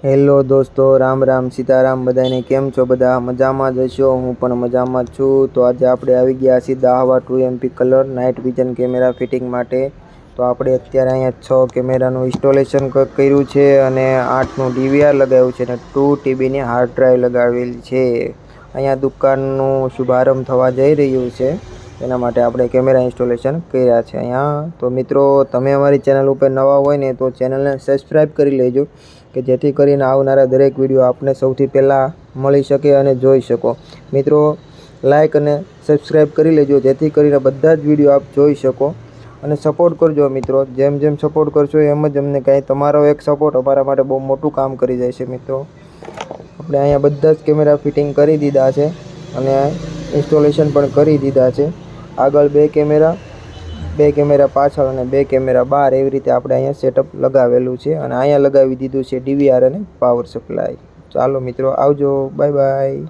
Hello દોસ્તો, રામ રામ સીતારામ બધાને કેમ છો? બધા મજામાં જ હશો? હું પણ મજામાં જ છું. તો આજે આપણે આવી ગયા છીએ દાહવા 2MP colour night vision camera fitting માટે. તો આપણે અત્યારે અહીંયા 6 કેમેરાનું ઇન્સ્ટોલેશન કર્યું છે અને 8નું DVR લગાવ્યું છે અને 2TBની હાર્ડ ડ્રાઈવ લગાવેલી છે. અહીંયા દુકાનનું શુભારંભ થવા જઈ રહ્યું છે, એના માટે આપણે કેમેરા ઇન્સ્ટોલેશન કર્યા છે અહીંયા. તો મિત્રો, તમે અમારી ચેનલ ઉપર નવા હોય ને તો ચેનલને સબસ્ક્રાઈબ કરી લેજો, કે જેથી કરીને આવનારા દરેક વિડીયો આપને સૌથી પહેલાં મળી શકે અને જોઈ શકો. મિત્રો, લાઈક અને સબસ્ક્રાઈબ કરી લેજો, જેથી કરીને બધા જ વિડીયો આપ જોઈ શકો અને સપોર્ટ કરજો મિત્રો. જેમ જેમ સપોર્ટ કરશો એમ જ અમને કાંઈ તમારો એક સપોર્ટ અમારા માટે બહુ મોટું કામ કરી જાય છે. મિત્રો, આપણે અહીંયા બધા જ કેમેરા ફિટિંગ કરી દીધા છે અને ઇન્સ્ટોલેશન પણ કરી દીધા છે. આગળ 2 કેમેરા પાછળ અને 2 કેમેરા બહાર, એવી રીતે આપણે અહીંયા સેટઅપ લગાવેલું છે અને અહીંયા લગાવી દીધું છે DVR અને પાવર સપ્લાય. ચાલો મિત્રો, આવજો, બાય બાય.